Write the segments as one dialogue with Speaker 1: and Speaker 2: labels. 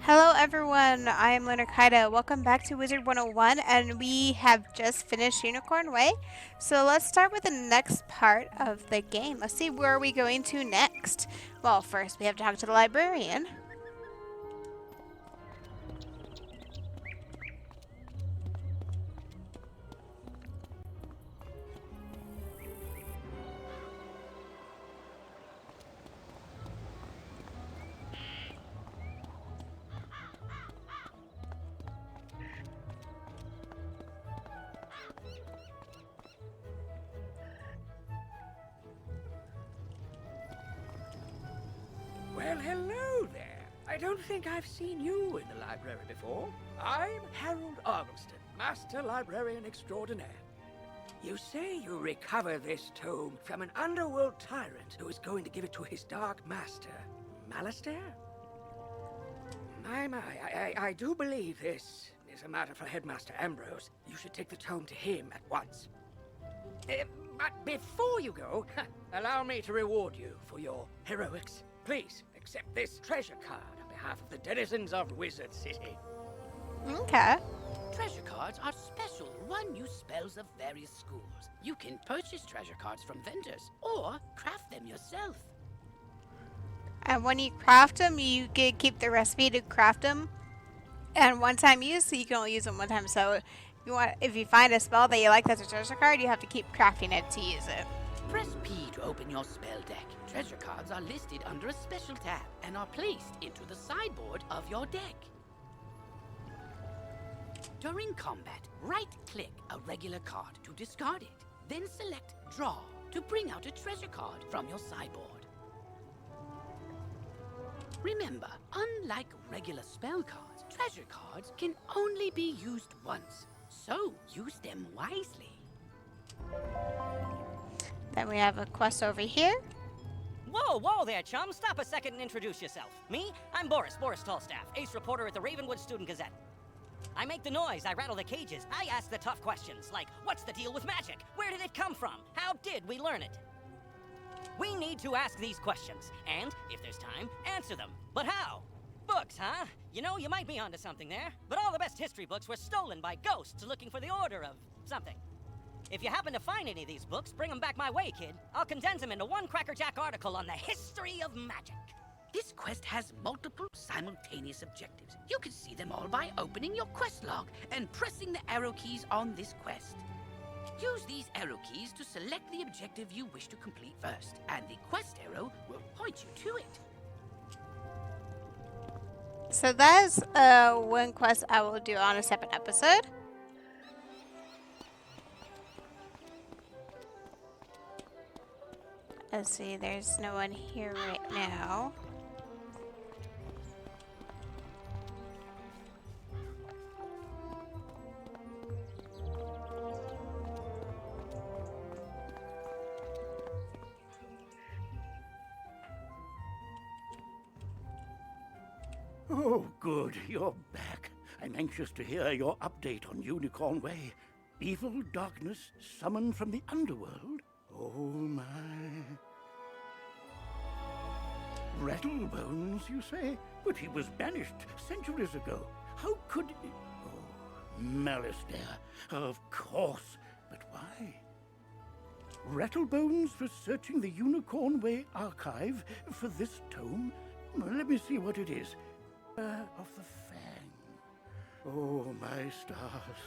Speaker 1: Hello everyone, I am Lunar Kaida. Welcome back to Wizard 101 and we have just finished Unicorn Way. So let's start with the next part of the game. Let's see where are we going to next. Well, first we have to talk to the librarian.
Speaker 2: Well, hello there. I don't think I've seen you in the library before. I'm Harold Argylston, Master Librarian Extraordinaire. You say you recovered this tome from an underworld tyrant who was going to give it to his dark master, Malastair? I do believe this is a matter for Headmaster Ambrose. You should take the tome to him at once. But before you go, allow me to reward you for your heroics. Please, accept this treasure card on behalf of the denizens of Wizard City.
Speaker 1: Okay.
Speaker 3: Treasure cards are special one-use spells of various schools. You can purchase treasure cards from vendors or craft them yourself.
Speaker 1: And when you craft them, you can keep the recipe to craft them. And one time use, so you can only use them one time. So if you find a spell that you like that's a treasure card, you have to keep crafting it to use it.
Speaker 3: Press P to open your spell deck. Treasure cards are listed under a special tab and are placed into the sideboard of your deck. During combat, right-click a regular card to discard it. Then select Draw to bring out a treasure card from your sideboard. Remember, unlike regular spell cards, treasure cards can only be used once, so use them wisely.
Speaker 1: Then we have a quest over here.
Speaker 4: Whoa there, chum. Stop a second and introduce yourself. Me? I'm Boris Tallstaff, ace reporter at the Ravenwood Student Gazette. I make the noise, I rattle the cages, I ask the tough questions, like, what's the deal with magic? Where did it come from? How did we learn it? We need to ask these questions, and, if there's time, answer them. But how? Books, huh? You know, you might be onto something there, but all the best history books were stolen by ghosts looking for the order of something. If you happen to find any of these books, bring them back my way, kid. I'll condense them into one crackerjack article on the history of magic.
Speaker 3: This quest has multiple simultaneous objectives. You can see them all by opening your quest log and pressing the arrow keys on this quest. Use these arrow keys to select the objective you wish to complete first, and the quest arrow will point you to it.
Speaker 1: So that is one quest I will do on a separate episode. Let's see, there's no one here right now.
Speaker 5: Oh, good, you're back. I'm anxious to hear your update on Unicorn Way. Evil darkness summoned from the underworld? Oh, my. Rattlebones, you say? But he was banished centuries ago. How could he? Oh, Malastair, of course. But why? Rattlebones was searching the Unicorn Way archive for this tome? Well, let me see what it is. Of the Fang. Oh, my stars.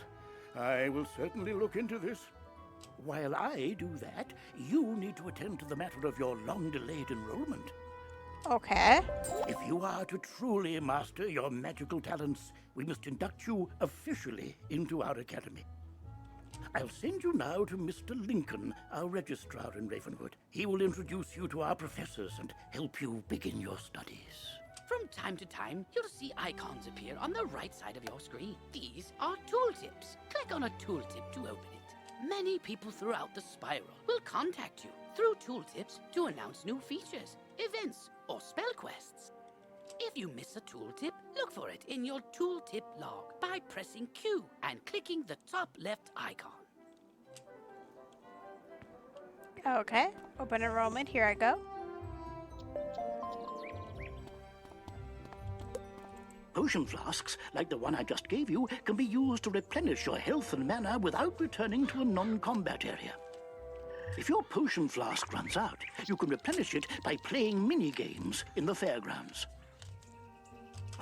Speaker 5: I will certainly look into this. While I do that, you need to attend to the matter of your long-delayed enrollment.
Speaker 1: Okay.
Speaker 5: If you are to truly master your magical talents, we must induct you officially into our academy. I'll send you now to Mr. Lincoln, our registrar in Ravenwood. He will introduce you to our professors and help you begin your studies.
Speaker 3: From time to time, you'll see icons appear on the right side of your screen. These are tooltips. Click on a tooltip to open it. Many people throughout the spiral will contact you through tooltips to announce new features, events, or spell quests. If you miss a tooltip, look for it in your tooltip log by pressing Q and clicking the top left icon.
Speaker 1: Okay. Open enrollment. Here I go.
Speaker 5: Potion flasks, like the one I just gave you, can be used to replenish your health and mana without returning to a non-combat area. If your potion flask runs out, you can replenish it by playing mini-games in the fairgrounds.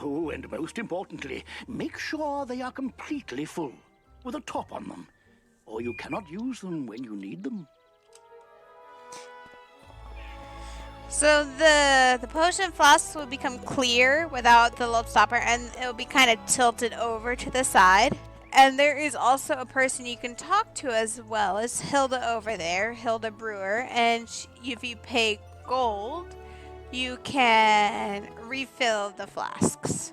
Speaker 5: Oh, and most importantly, make sure they are completely full, with a top on them, or you cannot use them when you need them.
Speaker 1: So the potion flasks will become clear without the load stopper, and it will be kind of tilted over to the side. And there is also a person you can talk to as well as Hilda over there, Hilda Brewer. And if you pay gold, you can refill the flasks.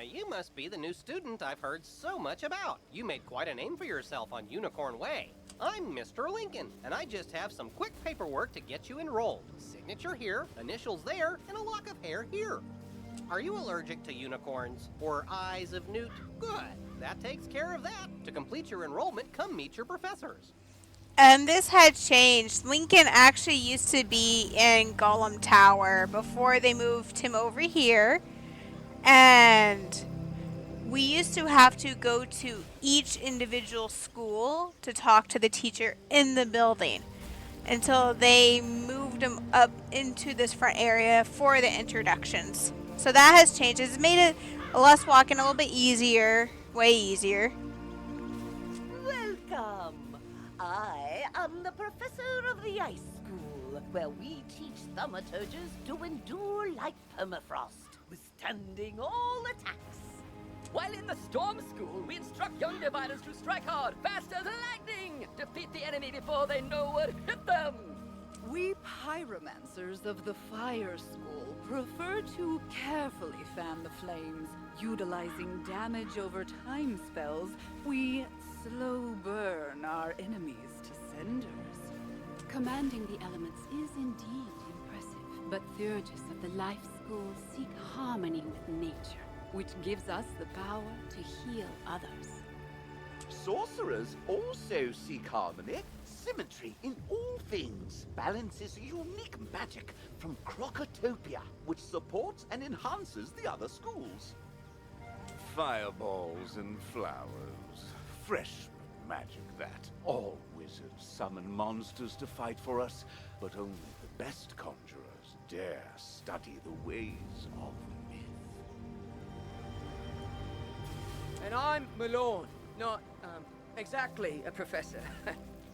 Speaker 6: You must be the new student I've heard so much about. You made quite a name for yourself on Unicorn Way. I'm Mr. Lincoln, and I just have some quick paperwork to get you enrolled. Signature here, initials there, and a lock of hair here. Are you allergic to unicorns or eyes of newt? Good. That takes care of that. To complete your enrollment, come meet your professors.
Speaker 1: And this had changed. Lincoln actually used to be in Golem Tower before they moved him over here. And we used to have to go to each individual school to talk to the teacher in the building until they moved him up into this front area for the introductions. So that has changed. It's made it less walking a little bit easier, way easier.
Speaker 7: Welcome. I am the professor of the Ice School, where we teach thaumaturges to endure like permafrost, withstanding all attacks.
Speaker 8: While in the Storm School, we instruct young diviners to strike hard, fast as lightning, defeat the enemy before they know what hit them.
Speaker 9: We pyromancers of the Fire School prefer to carefully fan the flames. Utilizing damage over time spells, we slow burn our enemies to cinders.
Speaker 10: Commanding the elements is indeed impressive, but Theurgis of the Life School seek harmony with nature, which gives us the power to heal others.
Speaker 11: Sorcerers also seek harmony, symmetry in all things. Balance is unique magic from Crocotopia, which supports and enhances the other schools.
Speaker 12: Fireballs and flowers. Freshman magic, that. All wizards summon monsters to fight for us, but only the best conjurers dare study the ways of myth.
Speaker 2: And I'm Malone, not, exactly a professor.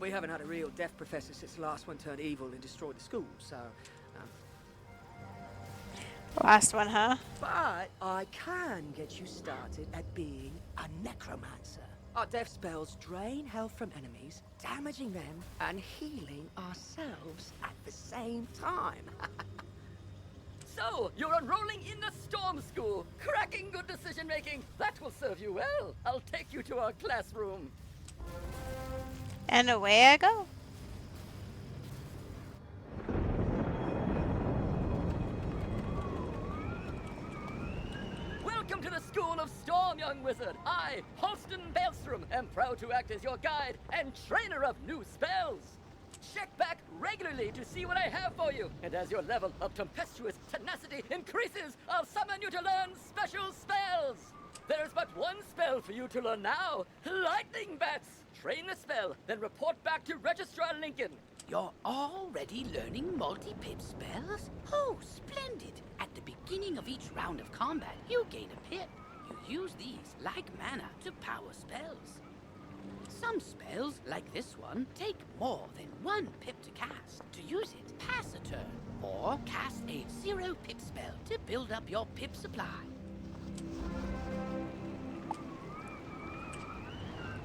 Speaker 2: We haven't had a real deaf professor since the last one turned evil and destroyed the school, so,
Speaker 1: Last one, huh?
Speaker 2: But I can get you started at being a necromancer. Our death spells drain health from enemies, damaging them and healing ourselves at the same time.
Speaker 8: So, you're enrolling in the Storm School. Cracking good decision making. That will serve you well. I'll take you to our classroom.
Speaker 1: And away I go.
Speaker 8: Welcome to the School of Storm, young wizard. I, Halston Baelstrom, am proud to act as your guide and trainer of new spells. Check back regularly to see what I have for you. And as your level of tempestuous tenacity increases, I'll summon you to learn special spells. There's but one spell for you to learn now, Lightning Bats. Train the spell, then report back to Registrar Lincoln.
Speaker 3: You're already learning multi-pip spells? Oh, splendid! At the beginning of each round of combat, you gain a pip. You use these, like mana, to power spells. Some spells, like this one, take more than one pip to cast. To use it, pass a turn, or cast a 0-pip spell to build up your pip supply.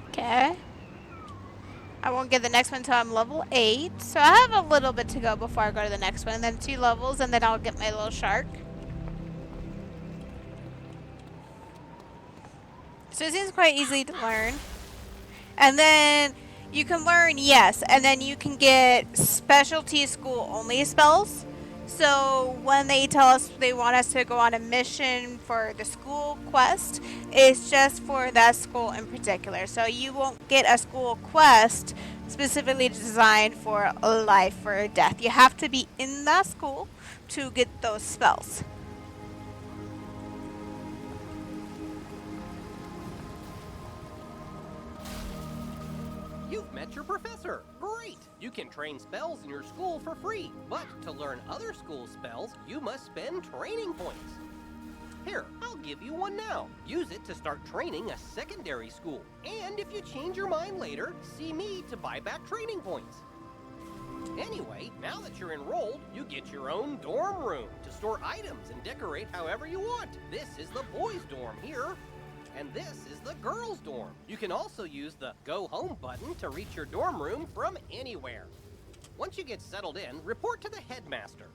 Speaker 1: Okay. I won't get the next one until I'm level 8. So I have a little bit to go before I go to the next one. And then 2 levels, and then I'll get my little shark. So it seems quite easy to learn. And then you can learn, yes, and then you can get specialty school only spells. So when they tell us they want us to go on a mission for the school quest, it's just for that school in particular. So you won't get a school quest specifically designed for life or death. You have to be in that school to get those spells.
Speaker 6: You've met your professor. Great! You can train spells in your school for free, but to learn other school spells, you must spend training points. Here, I'll give you one now. Use it to start training a secondary school. And if you change your mind later, see me to buy back training points. Anyway, now that you're enrolled, you get your own dorm room to store items and decorate however you want. This is the boys' dorm here. And this is the girls' dorm. You can also use the Go Home button to reach your dorm room from anywhere. Once you get settled in, report to the headmaster.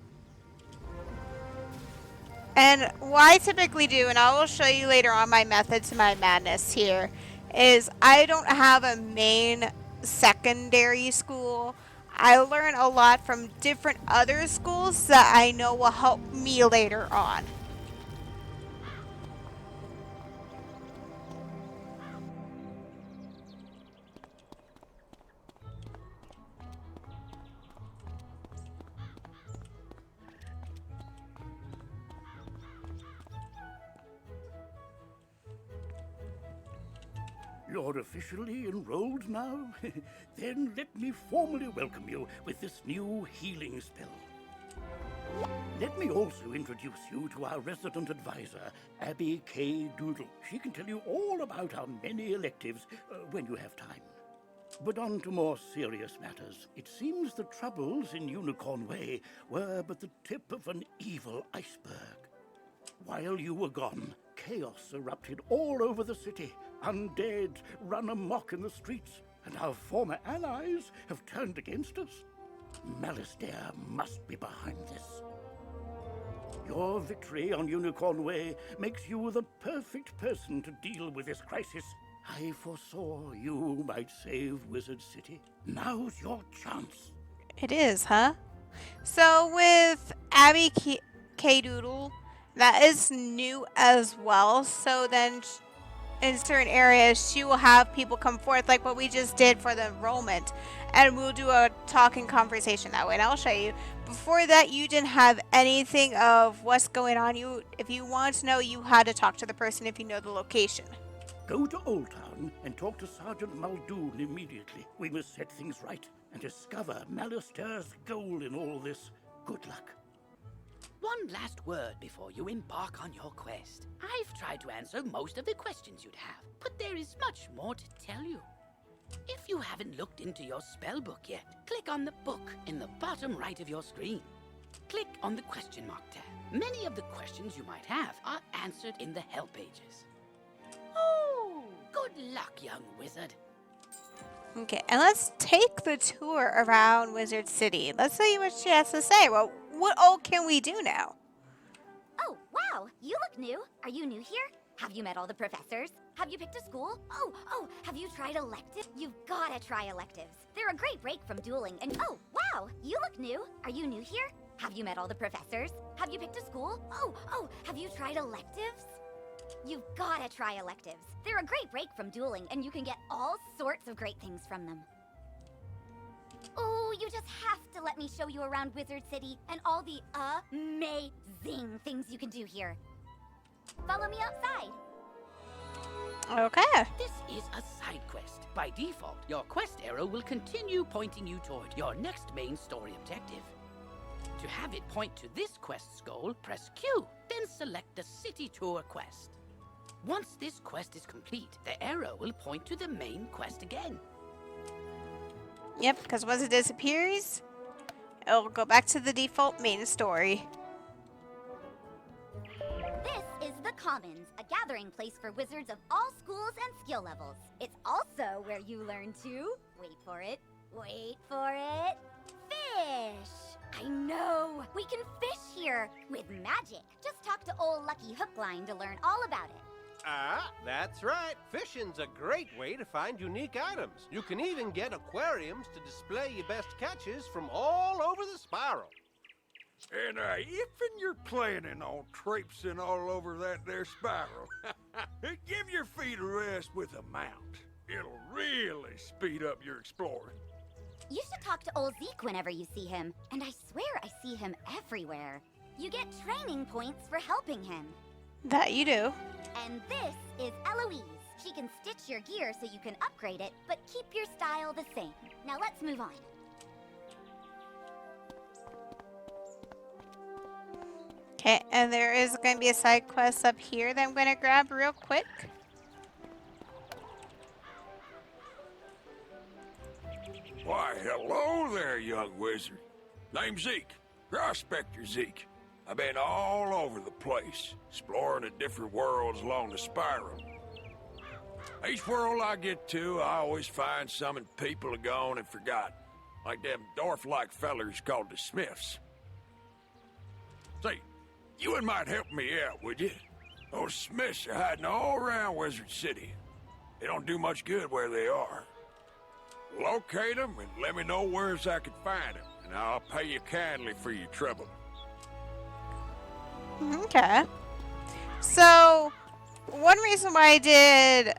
Speaker 1: And what I typically do, and I will show you later on my method to my madness here, is I don't have a main secondary school. I learn a lot from different other schools that I know will help me later on.
Speaker 5: You're officially enrolled now? Then let me formally welcome you with this new healing spell. Let me also introduce you to our resident advisor, Abby K. Doodle. She can tell you all about our many electives when you have time. But on to more serious matters. It seems the troubles in Unicorn Way were but the tip of an evil iceberg. While you were gone, chaos erupted all over the city. Undead run amok in the streets, and our former allies have turned against us. Malastare must be behind this. Your victory on Unicorn Way makes you the perfect person to deal with this crisis. I foresaw you might save Wizard City. Now's your chance.
Speaker 1: It is, huh? So with Abby K. Doodle, that is new as well. So then in certain areas, she will have people come forth, like what we just did for the enrollment, and we'll do a talking conversation that way. And I'll show you. Before that, you didn't have anything of what's going on. If you want to know, you had to talk to the person if you know the location.
Speaker 5: Go to Old Town and talk to Sergeant Muldoon immediately. We must set things right and discover Malastare's goal in all this. Good luck.
Speaker 3: One last word before you embark on your quest. I've tried to answer most of the questions you'd have, but there is much more to tell you. If you haven't looked into your spellbook yet, click on the book in the bottom right of your screen. Click on the question mark tab. Many of the questions you might have are answered in the help pages. Oh, good luck, young wizard.
Speaker 1: Okay, and let's take the tour around Wizard City. Let's see what she has to say. Well, what all can we do now?
Speaker 13: Oh, wow, you look new. Are you new here? Have you met all the professors? Have you picked a school? Oh, have you tried electives? You've gotta try electives. They're a great break from dueling and oh, wow, you look new. Are you new here? Have you met all the professors? Have you picked a school? Oh, have you tried electives? You've gotta try electives. They're a great break from dueling, and you can get all sorts of great things from them. Oh, you just have to let me show you around Wizard City and all the amazing things you can do here. Follow me outside.
Speaker 1: Okay.
Speaker 3: This is a side quest. By default, your quest arrow will continue pointing you toward your next main story objective. To have it point to this quest's goal, press Q, then select the City Tour quest. Once this quest is complete, the arrow will point to the main quest again.
Speaker 1: Yep, because once it disappears, it'll go back to the default main story.
Speaker 13: This is the Commons, a gathering place for wizards of all schools and skill levels. It's also where you learn to, wait for it, fish! I know! We can fish here! With magic! Just talk to old Lucky Hookline to learn all about it.
Speaker 6: Ah, that's right. Fishing's a great way to find unique items. You can even get aquariums to display your best catches from all over the spiral.
Speaker 2: And if'n you're planning on traipsing all over that there spiral, give your feet a rest with a mount. It'll really speed up your exploring.
Speaker 13: You should talk to old Zeke whenever you see him. And I swear I see him everywhere. You get training points for helping him.
Speaker 1: That you do.
Speaker 13: And this is Eloise. She can stitch your gear so you can upgrade it, but keep your style the same. Now let's move on.
Speaker 1: Okay, and there is going to be a side quest up here that I'm going to grab real quick.
Speaker 14: Why, hello there, young wizard. Name's Zeke, Prospector Zeke. I've been all over the place, exploring the different worlds along the spiral. Each world I get to, I always find something people are gone and forgot, like them dwarf-like fellers called the Smiths. Say, you and might help me out, would you? Those Smiths are hiding all around Wizard City. They don't do much good where they are. Locate them and let me know where's I can find them, and I'll pay you kindly for your trouble.
Speaker 1: Okay. So, one reason why I did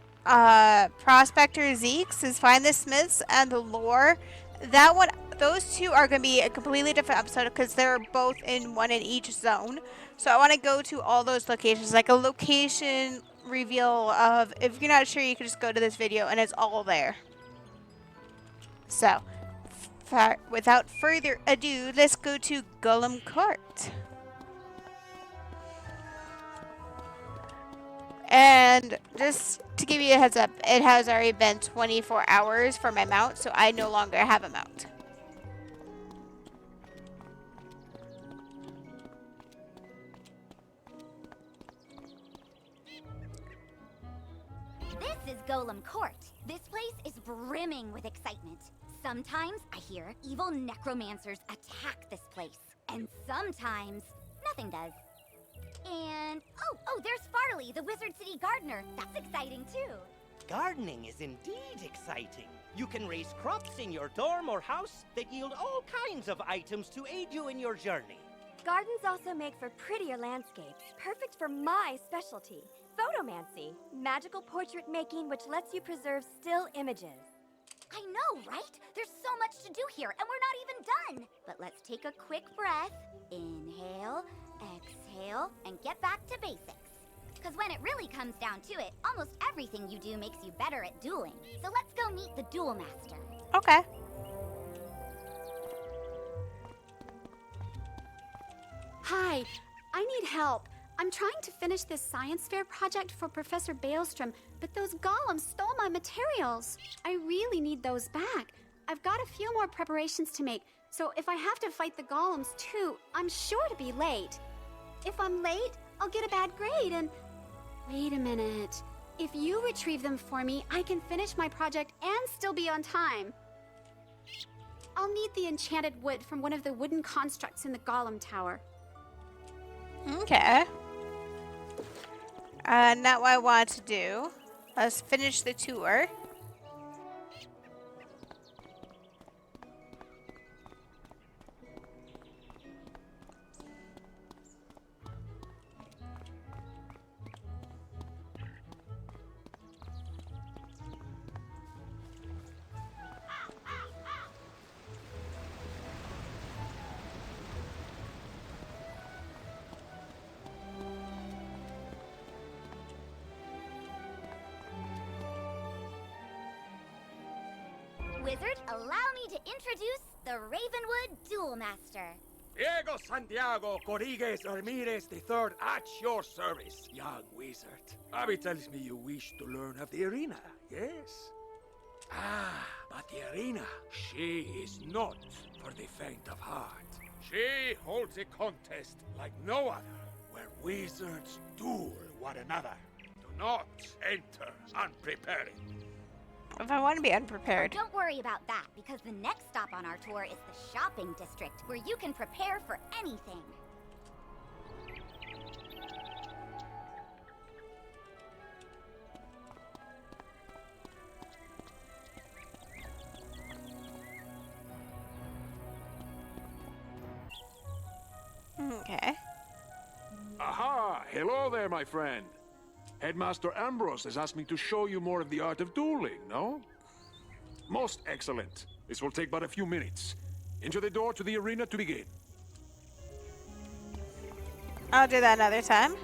Speaker 1: Prospector Zeke's is find the Smiths and the lore. That one, those two are going to be a completely different episode because they're both in one in each zone. So I want to go to all those locations, like a location reveal of, if you're not sure, you can just go to this video and it's all there. So, without further ado, let's go to Golem Court. And just to give you a heads up, it has already been 24 hours for my mount, so I no longer have a mount.
Speaker 13: This is Golem Court. This place is brimming with excitement. Sometimes I hear evil necromancers attack this place. And sometimes nothing does. And, oh, there's Farley, the Wizard City gardener. That's exciting, too.
Speaker 15: Gardening is indeed exciting. You can raise crops in your dorm or house that yield all kinds of items to aid you in your journey.
Speaker 16: Gardens also make for prettier landscapes, perfect for my specialty, photomancy, magical portrait making which lets you preserve still images.
Speaker 13: I know, right? There's so much to do here, and we're not even done. But let's take a quick breath. Inhale, exhale, and get back to basics. Because when it really comes down to it, almost everything you do makes you better at dueling. So let's go meet the Duel Master.
Speaker 1: Okay.
Speaker 17: Hi, I need help. I'm trying to finish this science fair project for Professor Baelstrom, but those golems stole my materials. I really need those back. I've got a few more preparations to make, so if I have to fight the golems too, I'm sure to be late. If I'm late, I'll get a bad grade and... Wait a minute. If you retrieve them for me, I can finish my project and still be on time. I'll need the enchanted wood from one of the wooden constructs in the golem tower.
Speaker 1: Okay. Now what I want to do, let's finish the tour.
Speaker 13: Wizard, allow me to introduce the Ravenwood Duel Master.
Speaker 2: Diego Santiago Corrigues Ramirez III at your service, young wizard. Abby tells me you wish to learn of the arena, yes? Ah, but the arena, she is not for the faint of heart. She holds a contest like no other, where wizards duel one another. Do not enter unprepared.
Speaker 1: If I want to be unprepared.
Speaker 13: Don't worry about that, because the next stop on our tour is the shopping district, where you can prepare for anything.
Speaker 1: Okay.
Speaker 14: Aha! Hello there, my friend. Headmaster Ambrose has asked me to show you more of the art of dueling, no? Most excellent. This will take but a few minutes. Enter the door to the arena to begin.
Speaker 1: I'll do that another time.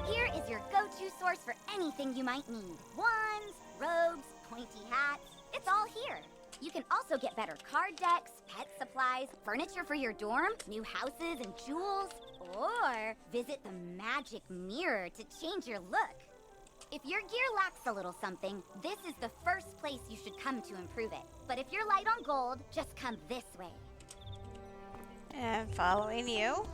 Speaker 13: Here is your go-to source for anything you might need. Wands, robes, pointy hats, it's all here. You can also get better card decks, pet supplies, furniture for your dorm, new houses and jewels, or visit the magic mirror to change your look. If your gear lacks a little something, this is the first place you should come to improve it. But if you're light on gold, just come this way.
Speaker 1: And following you.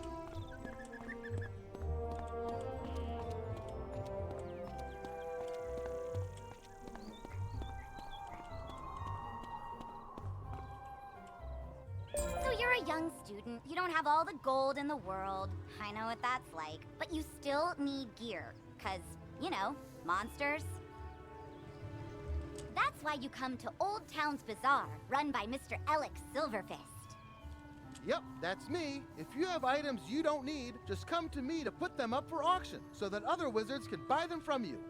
Speaker 13: So you're a young student, you don't have all the gold in the world. I know what that's like. But you still need gear, 'cause, you know, monsters. That's why you come to Old Town's Bazaar, run by Mr. Alex Silverfist.
Speaker 18: Yep, that's me. If you have items you don't need, just come to me to put them up for auction so that other wizards can buy them from you.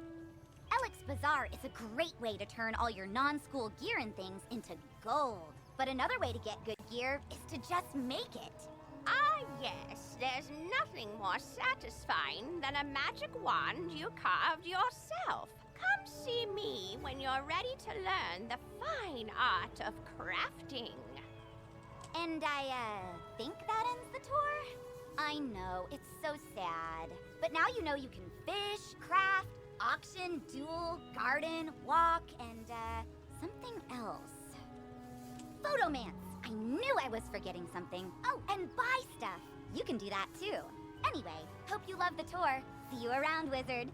Speaker 13: Alex Bazaar is a great way to turn all your non-school gear and things into gold. But another way to get good gear is to just make it.
Speaker 19: Ah, yes, there's nothing more satisfying than a magic wand you carved yourself. Come see me when you're ready to learn the fine art of crafting.
Speaker 13: And I think that ends the tour? I know, it's so sad. But now you know you can fish, craft, auction, duel, garden, walk, and, something else. Photomance! I knew I was forgetting something. Oh, and buy stuff. You can do that too. Anyway, hope you love the tour. See you around, wizard.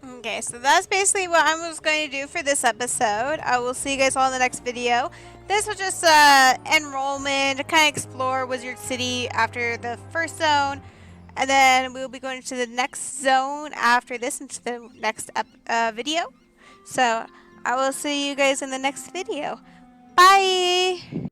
Speaker 1: Okay, so that's basically what I was going to do for this episode. I will see you guys all in the next video. This was just enrollment, to kind of explore Wizard City after the first zone. And then we'll be going to the next zone after this into the next video. So I will see you guys in the next video. Bye!